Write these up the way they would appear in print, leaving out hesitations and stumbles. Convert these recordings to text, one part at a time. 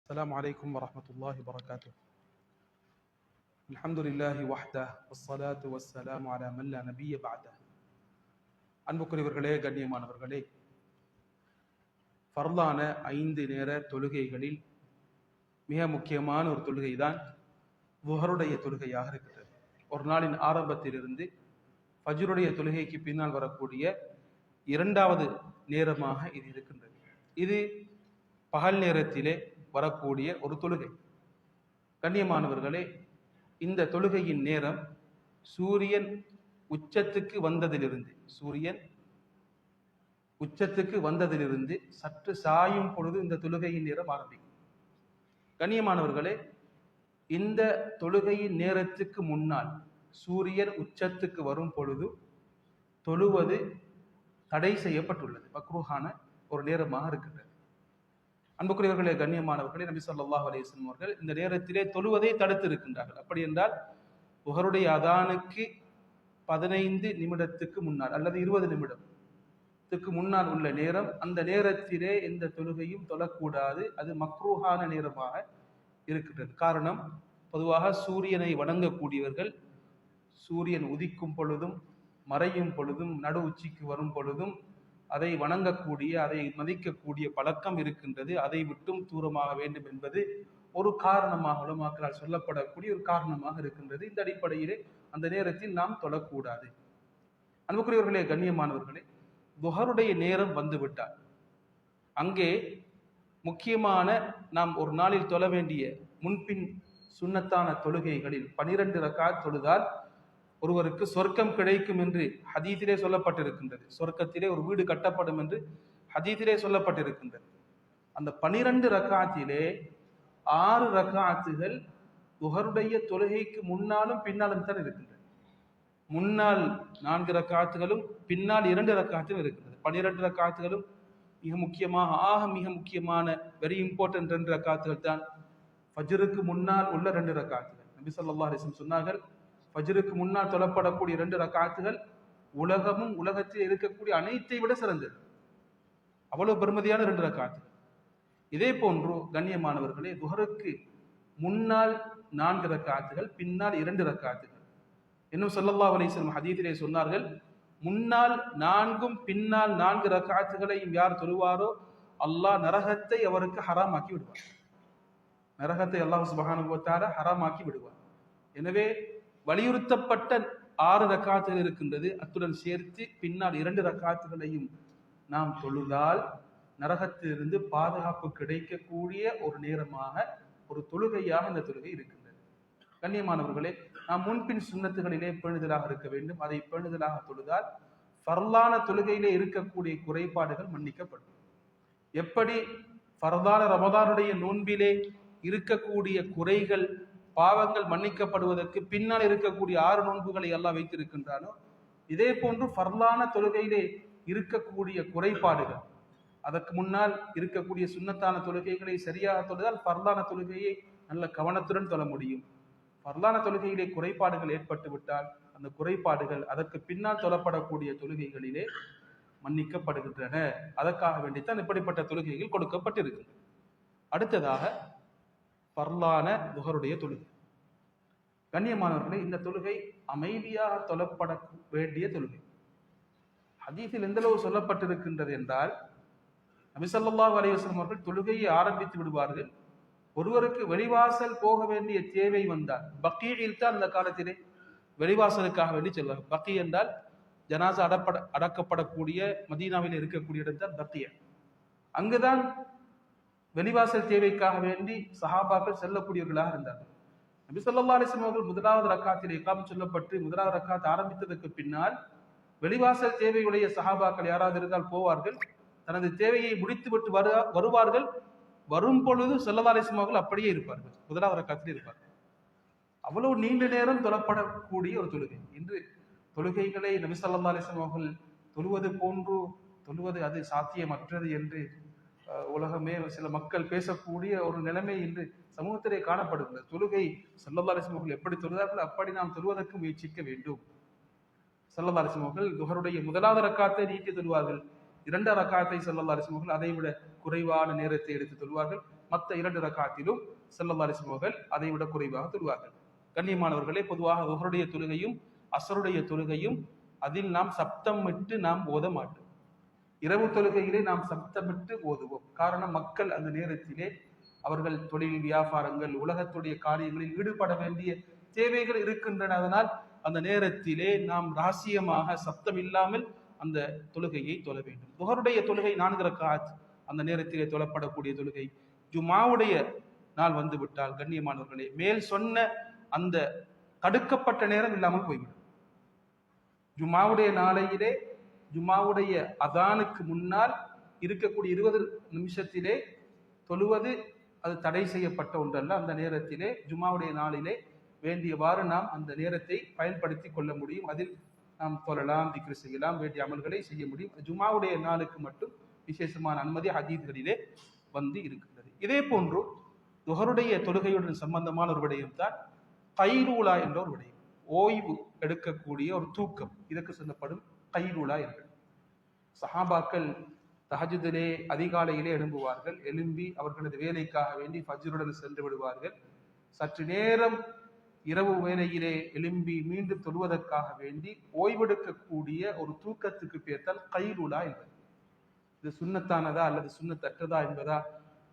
السلام عليكم ورحمة الله وبركاته. الحمد لله وحده والصلاة والسلام على من لا نبي بعده. அன்புக்குரியவர்களே, கண்ணியமானவர்களே, ஃபர்லான 5 நேர தொழுகைகளில் மிக முக்கியமான ஒரு தொழுகை தான் லுஹருடைய தொழுகையாக இருக்கிறது. ஒரு நாளின் ஆரம்பத்திலிருந்து ஃபஜ்ருடைய தொழுகைக்கு பின்னால் வரக்கூடிய 2வது நேரமாக இது இருக்கின்றது. இது பகல் நேரத்திலே வரக்கூடிய ஒரு தொழுகை. கண்ணியமானவர்களே, இந்த தொழுகையின் நேரம் சூரியன் உச்சத்துக்கு வந்ததிலிருந்து சற்று சாயும் பொழுது இந்த தொழுகையின் நேரம் ஆரம்பிக்கும். கண்ணியமானவர்களே, இந்த தொழுகையின் நேரத்துக்கு முன்னால் சூரியன் உச்சத்துக்கு வரும் பொழுது தொழுவது தடை செய்யப்பட்டுள்ளது. மக்ரூஹான ஒரு நேரமாக இருக்கின்றது. அன்புக்குரியவர்களே, கண்ணியமானவர்களே, நபி ஸல்லல்லாஹு அலைஹி வஸல்லம் அவர்கள் இந்த நேரத்திலே தொழுவதை தடுத்து இருக்கின்றார்கள். அப்படி என்றால் லுஹருடைய அதானுக்கு 15 நிமிடத்துக்கு முன்னால் அல்லது 20 நிமிடத்துக்கு முன்னால் உள்ள நேரம், அந்த நேரத்திலே எந்த தொழுகையும் தொழக்கூடாது. அது மக்ரூஹான நேரமாக இருக்கின்றது. காரணம், பொதுவாக சூரியனை வணங்கக்கூடியவர்கள் சூரியன் உதிக்கும் பொழுதும் மறையும் பொழுதும் நடு உச்சிக்கு வரும் பொழுதும் அதை வணங்கக்கூடிய, அதை மதிக்கக்கூடிய பழக்கம் இருக்கின்றது. அதை விட்டும் தூரமாக வேண்டும் என்பது ஒரு காரணமாக உலமாக்களால் சொல்லப்படக்கூடிய ஒரு காரணமாக இருக்கின்றது. இந்த அடிப்படையிலே அந்த நேரத்தில் நாம் தொழக்கூடாது. அன்புக்குரியவர்களே, கண்ணியமானவர்களே, லுஹருடைய நேரம் வந்துவிட்டால் அங்கே முக்கியமான நாம் ஒரு நாளில் தொழ வேண்டிய முன்பின் சுன்னத்தான தொழுகைகளில் 12 ரக்காத் தொழுதால் ஒருவருக்கு சொர்க்கம் கிடைக்கும் என்று ஹதீஸிலே சொல்லப்பட்டிருக்கின்றது. சொர்க்கத்திலே ஒரு வீடு கட்டப்படும் என்று ஹதீஸிலே சொல்லப்பட்டிருக்கின்றது. அந்த 12 ரக்காத்திலே 6 ரக்காத்துகள் லுஹருடைய தொழுகைக்கு முன்னாலும் பின்னாலும் தான் இருக்கின்றது. முன்னால் 4 ரக்காத்துகளும் பின்னால் 2 ரக்காத்தும் இருக்கின்றது. 12 ரக்காத்துகளும் மிக முக்கியமான வெரி இம்பார்ட்டன்ட் 2 ரக்காத்துகள் தான் ஃபஜ்ருக்கு முன்னால் உள்ள 2 ரக்காத்துகள். நபி ஸல்லல்லாஹு அலைஹி வஸல்லம் சொன்னார்கள், ஃபஜ்ருக்கு முன்னால் தொழப்படக்கூடிய 2 ரக்காத்துகள் உலகமும் உலகத்தில் இருக்கக்கூடிய அனைத்தை விட சிறந்தது. அவ்வளவு பெருமதியான 2 ரக்காத்துகள். இதே போன்று கண்ணியமானவர்களே, லுஹருக்கு முன்னால் 4 ரக்காத்துகள் பின்னால் 2 ரக்காத்துகள். இன்னும் ஸல்லல்லாஹு அலைஹி வஸல்லம் ஹதீஸிலே சொன்னார்கள், முன்னால் 4ம் பின்னால் 4 ரக்காத்துகளையும் யார் தொழுவாரோ அல்லாஹ் நரகத்தை அவருக்கு ஹராமாக்கி விடுவார். நரகத்தை அல்லாஹ் சுப்ஹானஹு வ தஆலா ஹராமாக்கி விடுவார். எனவே வலியுறுத்தப்பட்ட 6 ரக்காத்துகள் இருக்கின்றது. அத்துடன் சேர்த்து பின்னால் 2 ரக்காத்துகளையும் நாம் தொழுதால் நரகத்திலிருந்து பாதுகாப்பு கிடைக்கக்கூடிய ஒரு நேரமாக, ஒரு தொழுகையாக இந்த தொழுகை இருக்கின்றது. கண்ணியமானவர்களே, நாம் முன்பின் சுன்னத்துகளிலே பேணுதலாக இருக்க வேண்டும். அதை பேணுதலாக தொழுதால் ஃபர்லான தொழுகையிலே இருக்கக்கூடிய குறைபாடுகள் மன்னிக்கப்படும். எப்படி ஃபர்லான ரமதானுடைய நோன்பிலே இருக்கக்கூடிய குறைகள், பாவங்கள் மன்னிக்கப்படுவதற்கு பின்னால் இருக்கக்கூடிய 6 நோன்புகளை எல்லாம் வைத்திருக்கின்றானோ, இதே போன்று ஃபர்லான தொழுகையிலே இருக்கக்கூடிய குறைபாடுகள், அதற்கு முன்னால் இருக்கக்கூடிய சுன்னத்தான தொழுகைகளை சரியாக தொழுதால் ஃபர்லான தொழுகையை நல்ல கவனத்துடன் தொழ முடியும். ஃபர்லான தொழுகையிலே குறைபாடுகள் ஏற்பட்டு விட்டால் அந்த குறைபாடுகள் அதற்கு பின்னால் தொழப்படக்கூடிய தொழுகைகளிலே மன்னிக்கப்படுகின்றன. அதற்காக வேண்டித்தான் இப்படிப்பட்ட தொழுகைகள் கொடுக்கப்பட்டிருக்கு. அடுத்ததாக ஃபர்லான லுஹருடைய தொழுகை. கண்ணியமானவர்களே, இந்த தொழுகை அமைதியாக தொழப்பட வேண்டிய தொழுகை. ஹதீஸில் எந்த அளவு சொல்லப்பட்டிருக்கின்றது என்றால், நபி ஸல்லல்லாஹு அலைஹி வஸல்லம் அவர்கள் தொழுகையை ஆரம்பித்து விடுவார்கள். ஒருவருக்கு வெளிவாசல் போக வேண்டிய தேவை வந்தால், பக்கீயில் தான் அந்த காலத்திலே வெளிவாசலுக்காக வேண்டி செல்வார்கள். பக்கி என்றால் ஜனாசா அடக்கப்படக்கூடிய மதீனாவில் இருக்கக்கூடிய இடம் தான் பக்கியா. அங்குதான் வெளிவாசல் தேவைக்காக வேண்டி சஹாபாக்கள் செல்லக்கூடியவர்களாக இருந்தார்கள். நபி ஸல்லல்லாஹு அலைஹி வஸல்லம் அவர்கள் 1வது ரக்காத்திலே இகாமத் சொல்லப்பட்டு 1வது ரக்காத் ஆரம்பித்ததற்கு பின்னால் வெளிவாசல் தேவையுடைய சஹாபாக்கள் யாராவது இருந்தால் போவார்கள். தனது தேவையை முடித்துவிட்டு வருவார்கள். வரும் பொழுது ஸல்லல்லாஹு அலைஹி வஸல்லம் அவர்கள் அப்படியே இருப்பார்கள், 1வது ரக்காத்திலே இருப்பார்கள். அவ்வளவு நீண்ட நேரம் தொழப்படக்கூடிய ஒரு தொழுகை. இன்று தொழுகைகளை நபி ஸல்லல்லாஹு அலைஹி வஸல்லம் அவர்கள் தொழுவது போன்று தொழுவது அது சாத்தியமற்றது என்று உலகமே சில மக்கள் பேசக்கூடிய ஒரு நிலைமை இன்று சமூகத்திலே காணப்படுகிறது. தொழுகை ஸல்லல்லாஹு அலைஹி வஸல்லம் அவர்கள் எப்படி தொழுதார்கள் அப்படி நாம் தொழுவதற்கு முயற்சிக்க வேண்டும். ஸல்லல்லாஹு அலைஹி வஸல்லம் அவர்கள் லுஹருடைய 1வது ரக்காத்தை நீட்டி தொழுவார்கள். 2 ரக்காத்தை ஸல்லல்லாஹு அலைஹி வஸல்லம் அவர்கள் அதை விட குறைவான நேரத்தை எடுத்து தொழுவார்கள். மற்ற 2 ரக்காத்திலும் ஸல்லல்லாஹு அலைஹி வஸல்லம் அவர்கள் அதை விட குறைவாக தொழுவார்கள். கண்ணியமானவர்களே, பொதுவாக லுஹருடைய தொழுகையும் அஸ்ருடைய தொழுகையும் அதில் நாம் சப்தமிட்டு நாம் ஓத மாட்டோம். இரவு தொழுகையிலே நாம் சப்தமிட்டு ஓதுவோம். காரணம், மக்கள் அந்த நேரத்திலே அவர்கள் தொழில் வியாபாரங்கள் உலகத்துடைய காரியங்களில் ஈடுபட வேண்டிய தேவைகள் இருக்கின்றன. அதனால் அந்த நேரத்திலே நாம் ரகசியமாக சப்தம் இல்லாமல் அந்த தொழுகையை தொழ வேண்டும். துஹருடைய தொழுகை 4 ரக்காத் அந்த நேரத்திலே தொழப்படக்கூடிய தொழுகை. ஜுமாவுடைய நாள் வந்து விட்டால் கண்ணியமானவர்களே, மேல் சொன்ன அந்த தடுக்கப்பட்ட நேரம் இல்லாமல் போய்விடும். ஜுமாவுடைய நாளையிலே ஜுமாவுடைய அதானுக்கு முன்னால் இருக்கக்கூடிய 20 நிமிஷத்திலே தொழுவது அது தடை செய்யப்பட்ட ஒன்றல்ல. அந்த நேரத்திலே ஜுமாவுடைய நாளிலே வேண்டியவாறு நாம் அந்த நேரத்தை பயன்படுத்தி கொள்ள முடியும். அதில் நாம் தொழலாம், திக்ர் செய்யலாம், வேண்டிய அமல்களை செய்ய முடியும். ஜுமாவுடைய நாளுக்கு மட்டும் விசேஷமான அனுமதி ஹதீஸ்களிலே வந்து இருக்கின்றது. இதே போன்று துஹருடைய தொழுகையுடன் சம்பந்தமான ஒரு விடயம் தான் கைலூலா என்ற ஒரு விடயம். ஓய்வு எடுக்கக்கூடிய ஒரு தூக்கம், இதற்கு சொல்லப்படும் கைலூலா என்று. சஹாபாக்கள் தஹஜுதிலே அதிகாலையிலே எழும்புவார்கள். எழும்பி அவர்களது வேலைக்காக வேண்டி ஃபஜ்ருடன் சென்று விடுவார்கள். சற்று நேரம் இரவு வேளையிலே எழும்பி மீண்டும் தொழுவதற்காக வேண்டி ஓய்வெடுக்கக்கூடிய ஒரு தூக்கத்துக்கு பேர் தான் கைலூலா என்பது. இது சுன்னத்தானதா அல்லது சுன்னத்தற்றதா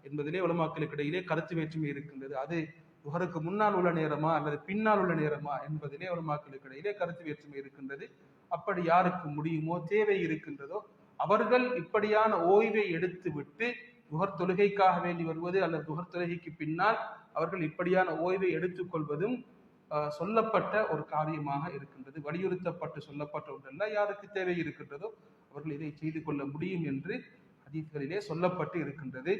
என்பதிலே உலமாக்களுக்கு இடையிலே கருத்து வேற்றுமை இருக்கின்றது. அது துஹருக்கு முன்னால் உள்ள நேரமா அல்லது பின்னால் உள்ள நேரமா என்பதிலே உலமாக்களுக்கு இடையிலே கருத்து வேற்றுமை இருக்கின்றது. அப்படி யாருக்கு முடியுமோ, தேவை இருக்கின்றதோ அவர்கள் இப்படியான ஓய்வை எடுத்து விட்டு துஹர் தொழுகைக்காக வேண்டி வருவது அல்லது துஹர் தொழுகைக்கு பின்னால் அவர்கள் இப்படியான ஓய்வை எடுத்துக்கொள்வதும் சொல்லப்பட்ட ஒரு காரியமாக இருக்கின்றது. வலியுறுத்தப்பட்டு சொல்லப்பட்ட ஒன்றல்ல. யாருக்கு தேவை இருக்கின்றதோ அவர்கள் இதை செய்து கொள்ள முடியும் என்று ஹதீஸ்களிலே சொல்லப்பட்டு இருக்கின்றது.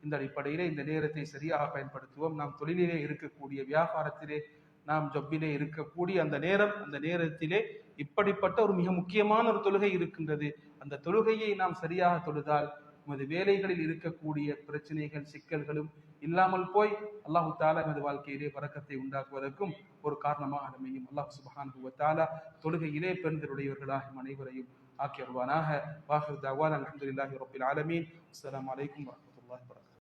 இந்த அடிப்படையிலே இந்த நேரத்தை சரியாக பயன்படுத்துவோம். நாம் தொழிலிலே இருக்கக்கூடிய, வியாபாரத்திலே நாம் ஜப்பிலே இருக்கக்கூடிய அந்த நேரத்திலே இப்படிப்பட்ட ஒரு மிக முக்கியமான ஒரு தொழுகை இருக்கின்றது. அந்த தொழுகையை நாம் சரியாக தொழுதால் நமது வேலைகளில் இருக்கக்கூடிய பிரச்சனைகள், சிக்கல்களும் இல்லாமல் போய் அல்லாஹு தாலா நமது வாழ்க்கையிலே பரக்கத்தை உண்டாக்குவதற்கும் ஒரு காரணமாக அமையும். அல்லாஹ் சுப்ஹானஹு வ தஆலா தொழுகையிலே பெருந்தருடையவர்களாக அனைவரையும் ஆக்கி வருவானாக. வாஹிர் தஅவானா அல்ஹம்துலில்லாஹி ரப்பில் ஆலமீன். அஸ்ஸலாமு அலைக்கும் வரஹ்மத்துல்லாஹி வபரகாத்துஹு.